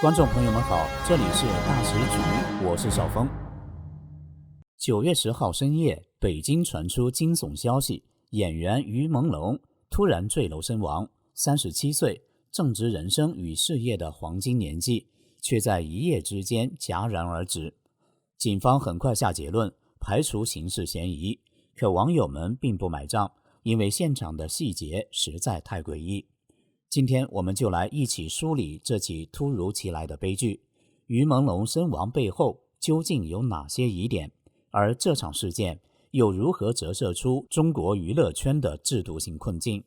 观众朋友们好，这里是大时局，我是小峰。9月10号深夜，北京传出惊悚消息，演员于朦胧突然坠楼身亡，37岁，正值人生与事业的黄金年纪，却在一夜之间戛然而止。警方很快下结论，排除刑事嫌疑，可网友们并不买账，因为现场的细节实在太诡异。今天我们就来一起梳理这起突如其来的悲剧，于朦胧身亡背后究竟有哪些疑点，而这场事件又如何折射出中国娱乐圈的制度性困境。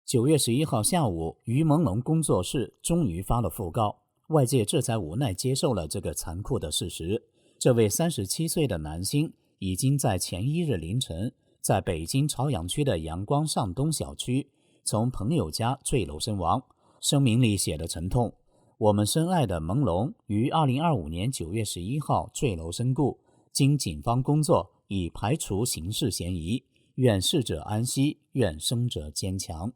9月11号下午，于朦胧工作室终于发了讣告，外界这才无奈接受了这个残酷的事实。这位37岁的男星已经在前一日凌晨在北京朝阳区的阳光上东小区从朋友家坠楼身亡。声明里写得沉痛，我们深爱的朦胧于2025年9月11号坠楼身故，经警方工作已排除刑事嫌疑，愿逝者安息，愿生者坚强。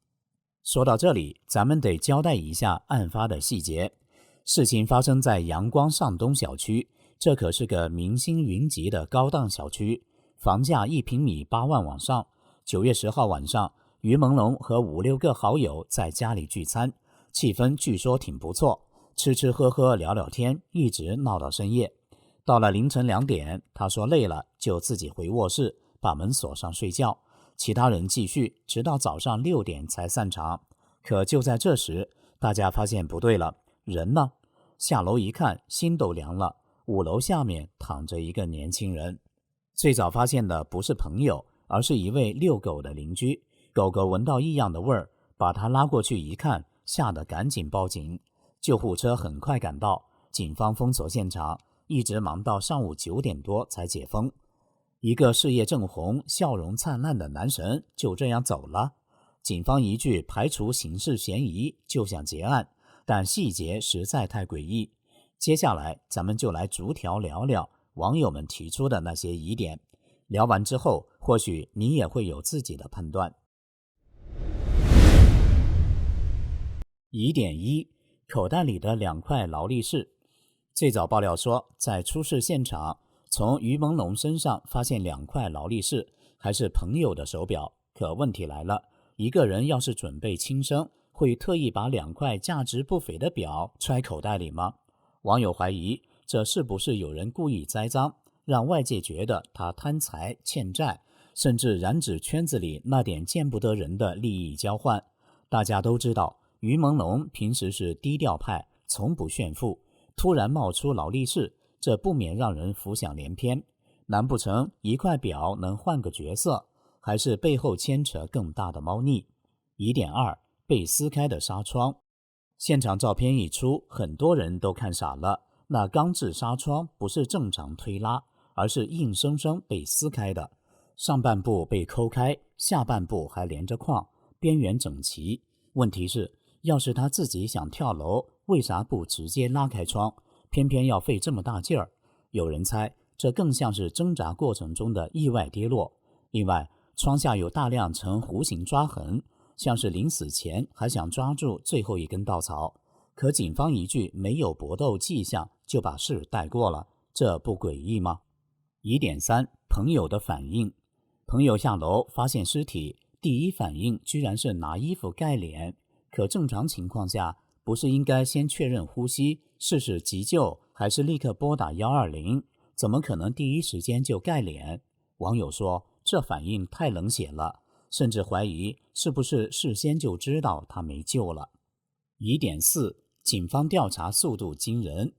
说到这里，咱们得交代一下案发的细节。事情发生在阳光上东小区，这可是个明星云集的高档小区，房价1平米8万往上。9月10号晚上，于朦胧和5、6个好友在家里聚餐，气氛据说挺不错，吃吃喝喝聊聊天，一直闹到深夜。到了凌晨2点，他说累了，就自己回卧室，把门锁上睡觉。其他人继续，直到早上6点才散场。可就在这时，大家发现不对了，人呢？下楼一看，心都凉了，5楼下面躺着一个年轻人。最早发现的不是朋友，而是一位遛狗的邻居。狗狗闻到异样的味儿，把他拉过去一看，吓得赶紧报警。救护车很快赶到，警方封锁现场，一直忙到上午9点多才解封。一个事业正红、笑容灿烂的男神就这样走了。警方一句排除刑事嫌疑就想结案，但细节实在太诡异。接下来咱们就来逐条聊聊网友们提出的那些疑点，聊完之后或许你也会有自己的判断。疑点1，口袋里的2块劳力士。最早爆料说，在出事现场从于朦胧身上发现2块劳力士，还是朋友的手表。可问题来了，一个人要是准备轻生，会特意把2块价值不菲的表揣口袋里吗？网友怀疑，这是不是有人故意栽赃，让外界觉得他贪财欠债，甚至染指圈子里那点见不得人的利益交换。大家都知道，于朦胧平时是低调派，从不炫富，突然冒出劳力士，这不免让人浮想联翩。难不成一块表能换个角色，还是背后牵扯更大的猫腻？疑点2，被撕开的纱窗。现场照片一出，很多人都看傻了，那钢制纱窗不是正常推拉，而是硬生生被撕开的。上半部被抠开，下半部还连着框，边缘整齐。问题是，要是他自己想跳楼，为啥不直接拉开窗，偏偏要费这么大劲儿？有人猜，这更像是挣扎过程中的意外跌落。另外，窗下有大量呈弧形抓痕，像是临死前还想抓住最后一根稻草。可警方一句没有搏斗迹象就把事带过了，这不诡异吗？疑点3，朋友的反应。朋友下楼发现尸体，第一反应居然是拿衣服盖脸。可正常情况下，不是应该先确认呼吸，试试急救，还是立刻拨打120？怎么可能第一时间就盖脸？网友说，这反应太冷血了，甚至怀疑是不是事先就知道他没救了。疑点4，警方调查速度惊人。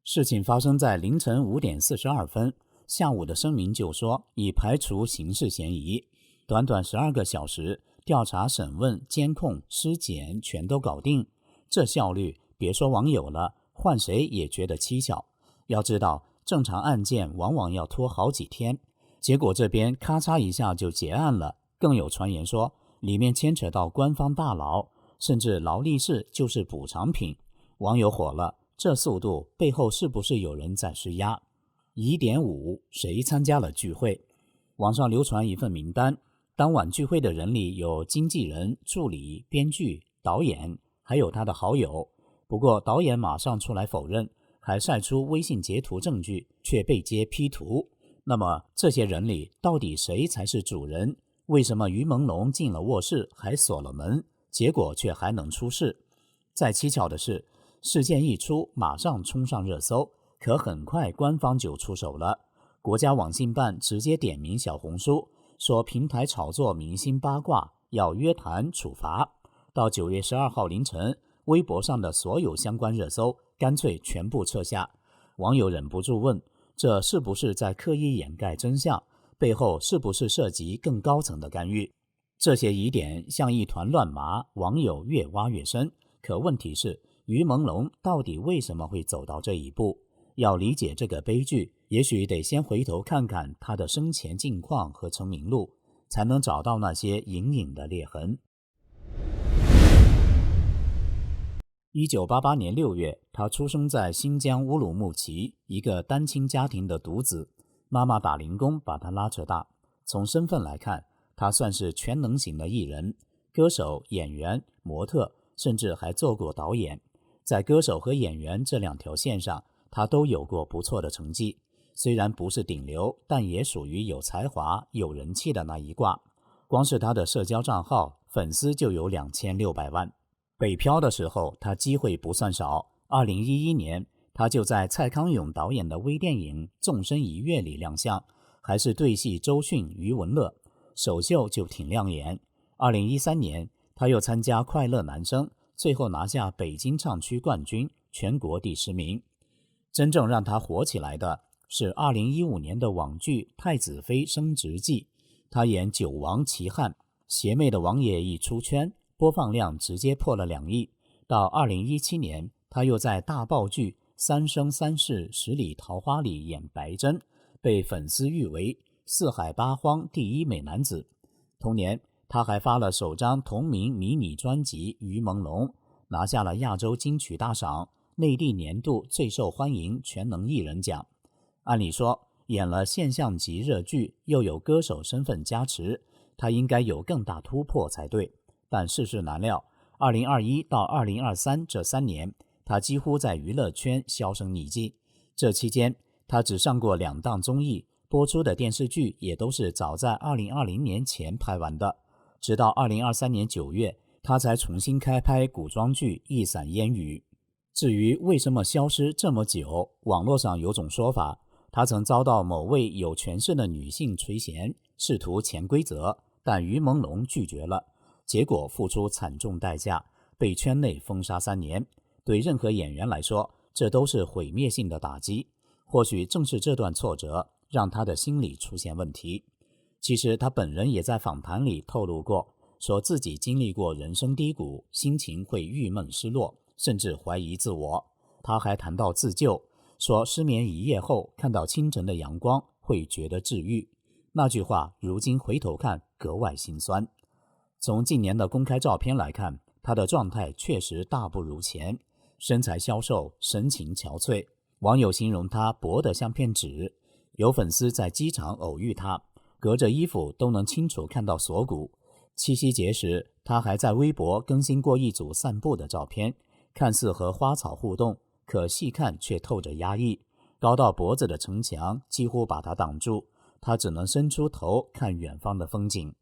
事情发生在凌晨5点42分，下午的声明就说已排除刑事嫌疑，短短12个小时，调查、审问、监控、尸检全都搞定。这效率别说网友了，换谁也觉得蹊跷。要知道，正常案件往往要拖好几天，结果这边咔嚓一下就结案了。更有传言说，里面牵扯到官方大佬，甚至劳力士就是补偿品。网友火了，这速度背后是不是有人在施压？疑点5，谁参加了聚会？网上流传一份名单，当晚聚会的人里有经纪人、助理、编剧、导演还有他的好友。不过导演马上出来否认，还晒出微信截图证据，却被揭 P 图。那么这些人里到底谁才是主人？为什么于朦胧进了卧室还锁了门，结果却还能出事？再蹊跷的是，事件一出马上冲上热搜，可很快官方就出手了。国家网信办直接点名小红书，说平台炒作明星八卦，要约谈处罚。到9月12号凌晨，微博上的所有相关热搜干脆全部撤下。网友忍不住问，这是不是在刻意掩盖真相？背后是不是涉及更高层的干预？这些疑点像一团乱麻，网友越挖越深。可问题是，于朦胧到底为什么会走到这一步？要理解这个悲剧，也许得先回头看看他的生前近况和成名录，才能找到那些隐隐的裂痕。1988年6月，他出生在新疆乌鲁木齐，一个单亲家庭的独子，妈妈打零工把他拉扯大。从身份来看，他算是全能型的艺人，歌手、演员、模特，甚至还做过导演。在歌手和演员这2条线上，他都有过不错的成绩。虽然不是顶流，但也属于有才华、有人气的那一挂。光是他的社交账号，粉丝就有2600万。北漂的时候，他机会不算少。2011年，他就在蔡康永导演的微电影《纵身一跃》里亮相，还是对戏周迅、余文乐，首秀就挺亮眼。2013年，他又参加《快乐男声》，最后拿下北京唱区冠军，全国第10名。真正让他火起来的是2015年的网剧《太子妃升职记》，他演九王齐汉，邪魅的王爷一出圈，播放量直接破了2亿。到2017年，他又在大爆剧《三生三世十里桃花》里演白珍，被粉丝誉为4海8荒第1美男子。同年，他还发了首张同名迷你专辑《于朦胧》，拿下了亚洲金曲大赏内地年度最受欢迎全能艺人奖。按理说，演了现象级热剧，又有歌手身份加持，他应该有更大突破才对。但世事难料，2021到2023这3年，他几乎在娱乐圈销声匿迹。这期间，他只上过2档综艺，播出的电视剧也都是早在2020年前拍完的。直到2023年9月，他才重新开拍古装剧《一伞烟雨》。至于为什么消失这么久，网络上有种说法，他曾遭到某位有权势的女性垂涎，试图潜规则，但于朦胧拒绝了，结果付出惨重代价，被圈内封杀3年。对任何演员来说，这都是毁灭性的打击。或许正是这段挫折，让他的心理出现问题。其实他本人也在访谈里透露过，说自己经历过人生低谷，心情会郁闷失落，甚至怀疑自我。他还谈到自救，说失眠1夜后看到清晨的阳光会觉得治愈。那句话如今回头看格外心酸。从近年的公开照片来看，他的状态确实大不如前，身材消瘦，神情憔悴。网友形容他薄得像片纸。有粉丝在机场偶遇他，隔着衣服都能清楚看到锁骨。七夕节时，他还在微博更新过一组散步的照片，看似和花草互动，可细看却透着压抑。高到脖子的城墙几乎把他挡住，他只能伸出头看远方的风景。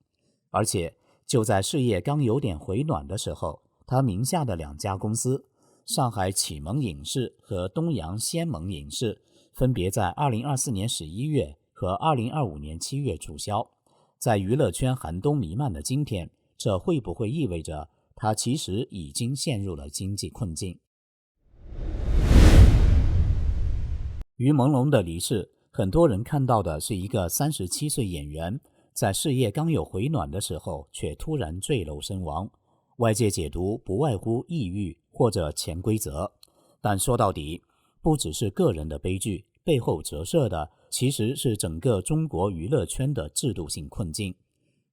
而且就在事业刚有点回暖的时候，他名下的2家公司上海启蒙影视和东阳先盟影视分别在2024年11月和2025年7月注销。在娱乐圈寒冬弥漫的今天，这会不会意味着他其实已经陷入了经济困境？于朦胧的离世，很多人看到的是一个37岁演员在事业刚有回暖的时候却突然坠楼身亡。外界解读不外乎抑郁或者潜规则，但说到底，不只是个人的悲剧，背后折射的其实是整个中国娱乐圈的制度性困境。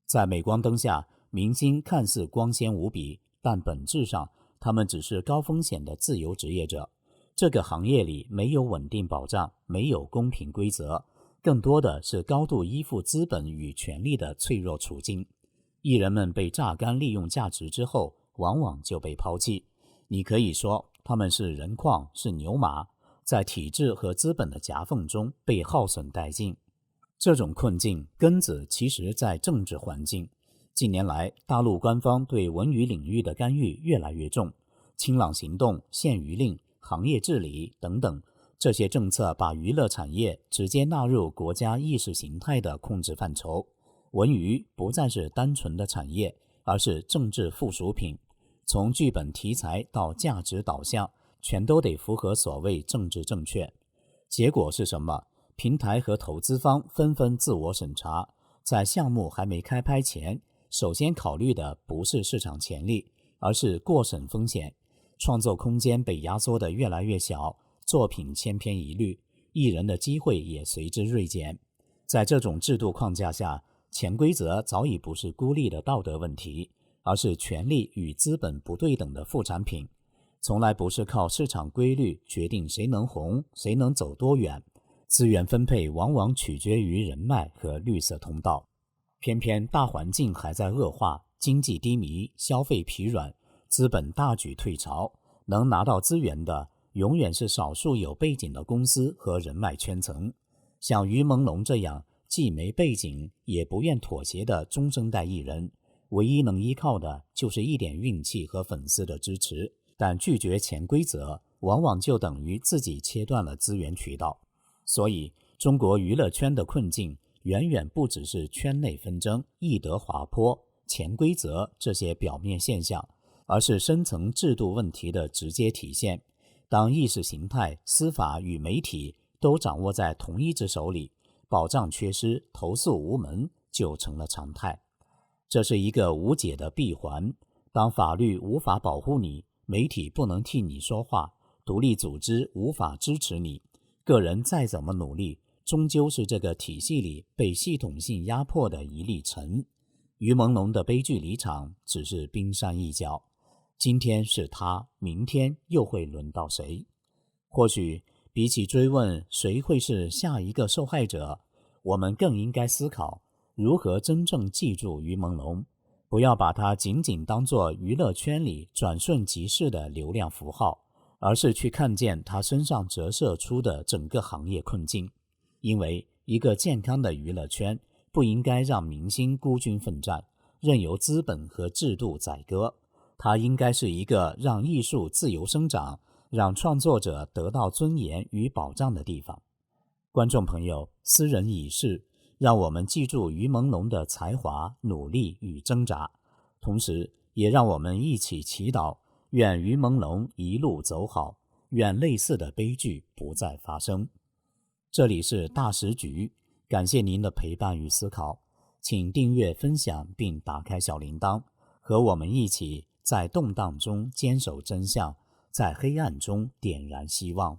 在镁光灯下，明星看似光鲜无比，但本质上他们只是高风险的自由职业者。这个行业里没有稳定保障，没有公平规则，更多的是高度依附资本与权力的脆弱处境。艺人们被榨干利用价值之后，往往就被抛弃。你可以说他们是人矿，是牛马，在体制和资本的夹缝中被耗损殆尽。这种困境根子其实在政治环境。近年来，大陆官方对文娱领域的干预越来越重，清朗行动、限娱令、行业治理等等，这些政策把娱乐产业直接纳入国家意识形态的控制范畴。文娱不再是单纯的产业，而是政治附属品，从剧本题材到价值导向，全都得符合所谓政治正确。结果是什么？平台和投资方纷纷自我审查，在项目还没开拍前，首先考虑的不是市场潜力，而是过审风险。创作空间被压缩得越来越小，作品千篇一律，艺人的机会也随之锐减。在这种制度框架下，潜规则早已不是孤立的道德问题，而是权力与资本不对等的副产品。从来不是靠市场规律决定谁能红，谁能走多远。资源分配往往取决于人脉和绿色通道。偏偏大环境还在恶化，经济低迷，消费疲软，资本大举退潮，能拿到资源的永远是少数有背景的公司和人脉圈层。像于朦胧这样既没背景也不愿妥协的中生代艺人，唯一能依靠的就是一点运气和粉丝的支持，但拒绝潜规则往往就等于自己切断了资源渠道。所以中国娱乐圈的困境远远不只是圈内纷争、艺德滑坡、潜规则这些表面现象，而是深层制度问题的直接体现。当意识形态、司法与媒体都掌握在同一只手里，保障缺失、投诉无门就成了常态。这是一个无解的闭环。当法律无法保护你，媒体不能替你说话，独立组织无法支持你，个人再怎么努力，终究是这个体系里被系统性压迫的一粒尘。于朦胧的悲剧离场只是冰山一角，今天是他，明天又会轮到谁？或许比起追问谁会是下一个受害者，我们更应该思考如何真正记住于朦胧，不要把它仅仅当作娱乐圈里转瞬即逝的流量符号，而是去看见它身上折射出的整个行业困境。因为一个健康的娱乐圈不应该让明星孤军奋战，任由资本和制度宰割，它应该是一个让艺术自由生长，让创作者得到尊严与保障的地方。观众朋友，斯人已逝，让我们记住于朦胧的才华、努力与挣扎，同时也让我们一起祈祷，愿于朦胧一路走好，愿类似的悲剧不再发生。这里是大时局，感谢您的陪伴与思考，请订阅、分享并打开小铃铛，和我们一起在动荡中坚守真相，在黑暗中点燃希望。